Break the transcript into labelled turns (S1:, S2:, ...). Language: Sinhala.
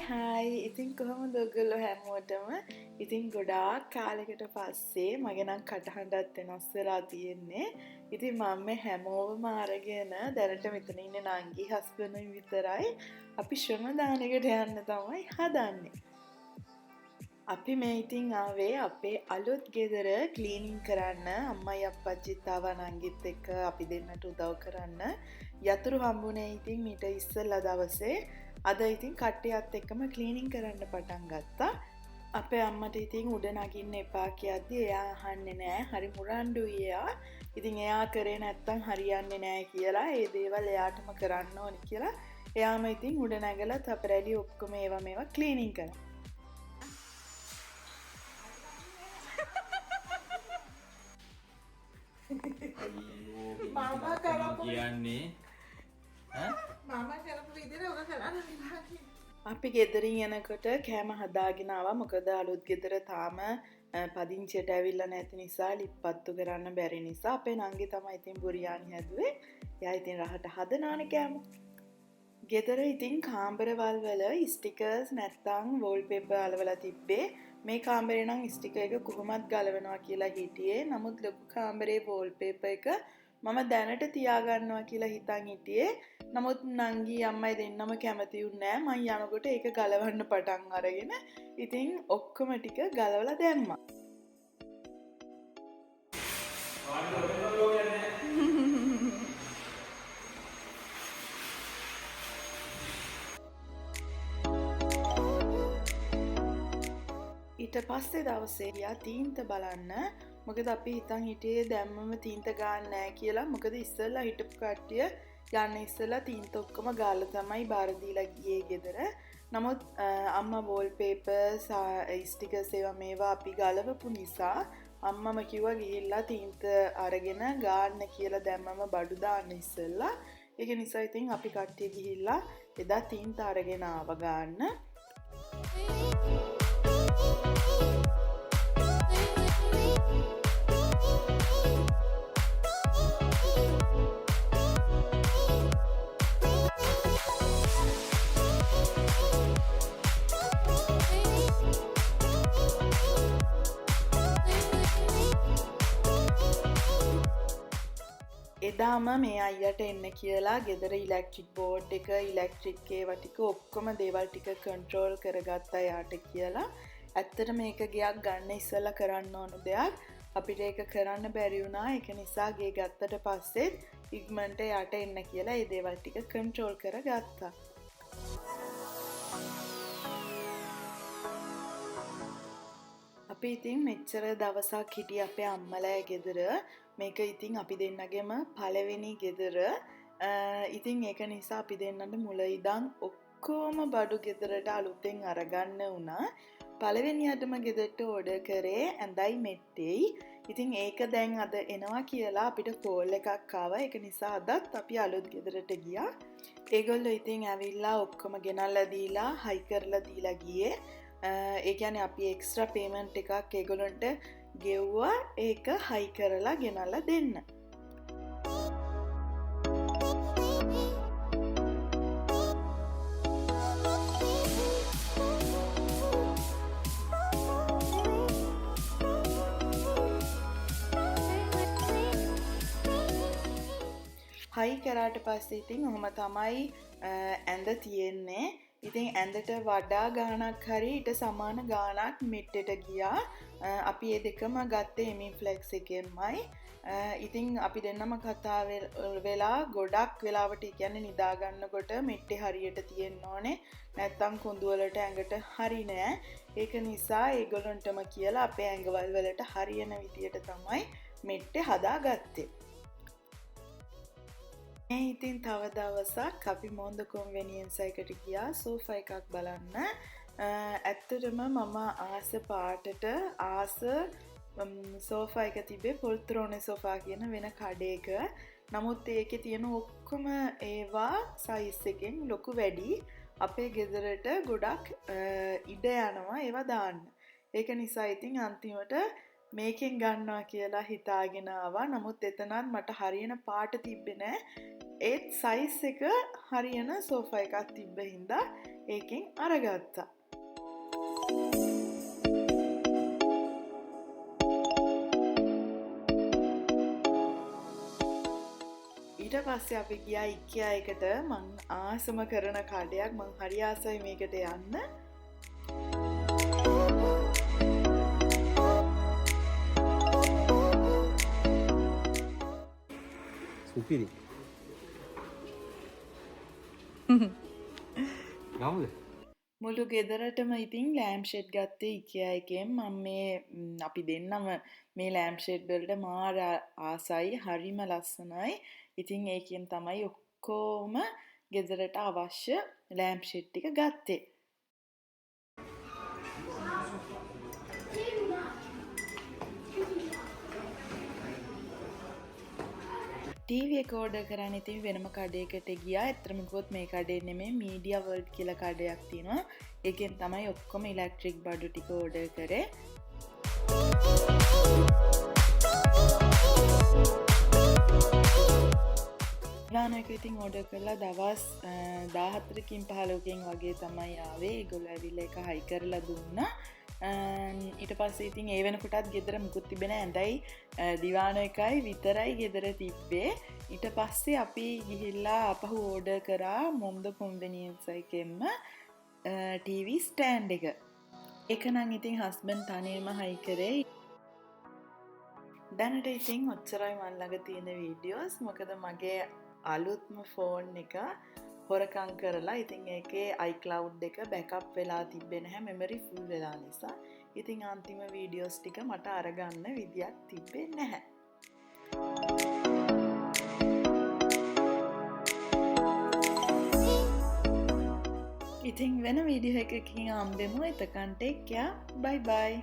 S1: හයි ඉතින් කොහොමද ඔයගොල්ලෝ හැමෝටම ඉතින් ගොඩාක් කාලෙකට පස්සේ මගේ නම් කටහඬත් වෙනස් වෙලා තියෙන්නේ. ඉතින් මම මේ හැමෝම අරගෙන දැනට මෙතන ඉන්නේ නංගි හස්බන්ඩ්ුයි විතරයි. අපි ශ්‍රම දානයකට යන්න තමයි හදන්නේ. අපි මේ ඉතින් ආවේ අපේ අලුත් ගෙදර ක්ලීනින් කරන්න අම්මයි අප්පච්චිත් ආවා නංගිත් එක්ක අපි දෙන්නට උදව් කරන්න. යතුරු හම්බුනේ ඉතින් මීට ඉස්සෙල්ලා දවසේ. අද ඉතින් කට්ටියත් එක්කම ක්ලීනින් කරන්න පටන් ගත්තා. අපේ අම්මට ඉතින් උඩ නගින්න එපා කියද්දි එයා අහන්නේ නෑ. හරි මුරණ්ඩුයි එයා. ඉතින් එයා කරේ නැත්තම් හරියන්නේ නෑ කියලා ඒ දේවල් එයාටම කරන්න ඕනි කියලා එයාම ඉතින් උඩ නැගලා තපරැලි ඔක්කොම මේවා ක්ලීනින් කරනවා.
S2: මාමා කරපු
S3: කියන්නේ
S2: මාමා කරපු විදිහට ඔක කරන්න විලාකි.
S1: අපි ගෙදරින් යනකොට කෑම හදාගෙන ආවා. මොකද අලුත් ගෙදර තාම පදිංචියට ඇවිල්ලා නැති නිසා ලිප්පත්තු කරන්න බැරි නිසා අපේ නංගි තමයි ඉතින් බුරියානි හැදුවේ. එයා ඉතින් රහට හදනානේ කෑම. ගෙදර ඉතින් කාමරවල් වල ස්ටිකර්ස් නැත්තම් වෝල්පේපර් අලවලා තිබ්බේ. මේ කාමරේ නම් ස්ටිකර් එක කොහොමත් ගලවනවා කියලා හිටියේ. නමුත් ලොකු කාමරේ වෝල්පේපර් එක මම දැනට තියාගන්නවා කියලා හිතන් හිටියේ. නමුත් නංගි අම්මයි දෙන්නම කැමති වුණේ නෑ. මං යනකොට ඒක ගලවන්න පටන් අරගෙන ඉතින් ඔක්කොම ටික ගලවලා දැම්මා. ඊට පස්සේ දවසේ යා තීන්ත බලන්න. මොකද අපි හිතන් හිටියේ දැම්මම තීන්ත ගන්න නෑ කියලා. මොකද ඉස්සෙල්ලා හිටපු කට්ටිය යන්න ඉස්සෙල්ලා තීන්ත ඔක්කොම ගාලා තමයි බාර දීලා ගියේ ගෙදර. නමුත් අම්මා වෝල්පේපර්ස් ස්ටිකර්ස් මේවා අපි ගලවපු නිසා අම්මම කිව්වා ගිහිල්ලා තීන්ත අරගෙන ගාන්න කියලා දැම්මම බඩු දාන්න ඉස්සෙල්ලා. ඒක නිසා ඉතින් අපි කට්ටිය ගිහිල්ලා එදා තීන්ත අරගෙන ආව ගන්න. එදාම මේ අයියට එන්න කියලා ගෙදර ඉලෙක්ට්‍රික් බෝඩ් එක ඉලෙක්ට්‍රික් ඒවා ටික ඔක්කොම දේවල් ටික කන්ට්‍රෝල් කරගත්තා යාට කියලා. ඇත්තට මේක ගයක් ගන්න ඉස්සෙල්ලා කරන්න ඕන දෙයක්. අපිට ඒක කරන්න බැරි වුණා. ඒක නිසා ගේ ගත්තට පස්සෙත් ඉක්මනට යාට එන්න කියලා ඒ දේවල් ටික කන්ට්‍රෝල් කරගත්තා. අපි ඉතින් මෙච්චර දවසක් හිටිය අපේ අම්මලා ගෙදර. මේක ඉතින් අපි දෙන්නගෙම පළවෙනි ගෙදර. ඉතින් ඒක නිසා අපි දෙන්නට මුල ඉඳන් ඔක්කොම බඩු ගෙදරට අලුතෙන් අරගන්න වුණා. පළවෙනියටම ගෙදරට ඕඩර් කරේ ඇඳයි මෙට්ටෙයි. ඉතින් ඒක දැන් අද එනවා කියලා අපිට කෝල් එකක් ආවා. ඒක නිසා අදත් අපි අලුත් ගෙදරට ගියා. ඒගොල්ලෝ ඉතින් ඇවිල්ලා ඔක්කොම ගෙනල්ලා දීලා හයි කරලා දීලා ගියේ. ඒ කියන්නේ අපි එක්ස්ට්‍රා පේමන්ට් එකක් ඒගොල්ලන්ට ගෙව්වා. ඒක හයි කරලා ගෙනල්ලා දෙන්න. හයි කරාට පස්සේ ඉතින් ඔහොම තමයි ඇඳ තියෙන්නේ. ඉතින් ඇඳට වඩා ගාණක් හරි ඊට සමාන ගාණක් මෙට්ටට ගියා. අපි ඒ දෙකම ගත්තේ එමිෆ්ලෙක්ස් එකෙන්මයි. ඉතින් අපි දෙන්නම කතා වෙලා ගොඩක් වෙලාවට කියන්නේ නිදා ගන්නකොට මෙට්ටේ හරියට තියෙන්න ඕනේ. නැත්තම් කොඳු වලට ඇඟට හරි නෑ. ඒක නිසා ඒගොල්ලන්ටම කියලා අපේ ඇඟවල් වලට හරියන විදියට තමයි මෙට්ටේ හදාගත්තේ. ඉතින් තව දවසක් අපි මොන්ද කොන්වෙනියන්ස් එකට ගියා සෝෆා එකක් බලන්න. ඇත්තටම මම ආස පාටට ආස සෝෆා එක තිබේ පොල්ත්‍රෝනේ සෝෆා කියන වෙන කඩේක. නමුත් ඒකේ තියෙන ඔක්කොම ඒවා සයිස් එකෙන් ලොකු වැඩි. අපේ ගෙදරට ගොඩක් ඉඩ යනවා ඒවා දාන්න. ඒක නිසා ඉතින් අන්තිමට මේකෙන් ගන්නවා කියලා හිතාගෙන ආවා. නමුත් එතනත් මට හරියන පාට තිබ්බේ නෑ. ඒත් සයිස් එක හරියන සෝෆා එකක් තිබ්බ හින්දා ඒකෙන් අරගත්තා. ඊට පස්සේ අපි ගියා IKEA එකට. මං ආසම කරන කඩයක්. මං හරි ආසයි මේකට යන්න.
S3: සුපිරි. ගමුද?
S1: මුළු ගෙදරටම ඉතින් ලෑම්ප් ෂෙඩ් ගත්තේ IKEA එකෙන්. මම මේ අපි දෙන්නම මේ ලෑම්ප් ෂෙඩ් වලට මාර ආසයි. හරිම ලස්සනයි. ඉතින් ඒකෙන් තමයි ඔක්කොම ගෙදරට අවශ්‍ය ලෑම්ප් ෂෙඩ් ටික ගත්තේ. ටීවී එක ඕඩර් කරන්න ඉතින් වෙනම කඩයකට ගියා. ඇත්තටම කිව්වොත් මේ කඩේ නෙමෙයි මීඩියා වර්ල්ඩ් කියලා කඩයක් තියෙනවා. ඒකෙන් තමයි ඔක්කොම ඉලෙක්ට්‍රික් බඩු ටික ඕඩර් කරේ. ලානක ඉතින් ඕඩර් කරලා දවස් 14කින් 15කින් වගේ තමයි ආවේ. ඒගොල්ලෝ ඇවිල්ලා එක හයි කරලා දුන්නා. ඊට පස්සේ ඉතින් ඒ වෙනකොටත් ගෙදර මුකුත් තිබෙන ඇඳයි දිවාන එකයි විතරයි ගෙදර තිබ්බේ. ඊට පස්සේ අපි ගිහිල්ලා අපහු ඕඩර් කරා මොම්ද කොන්වෙනියන්ස් එකෙන්ම ටීවී ස්ටෑන්ඩ් එක. ඒක නම් ඉතින් හස්බන්ඩ් තනියම හයි කරේ. දැනට ඉතින් ඔච්චරයි මන් ළඟ තියෙන වීඩියෝස්. මොකද මගේ අලුත්ම ෆෝන් එක හොරකම් කරලා ඉතින් ඒකේ iCloud එක බෑකප් වෙලා තිබ්බේ නැහැ මෙමරි ෆුල් වෙලා නිසා. ඉතින් අන්තිම වීඩියෝස් ටික මට අරගන්න විදියක් තිබ්බේ නැහැ. ඉතින් වෙන වීඩියෝ එකකින් හම්බෙමු. එතකන් ටේක් කෙයාර්. බයි බයි.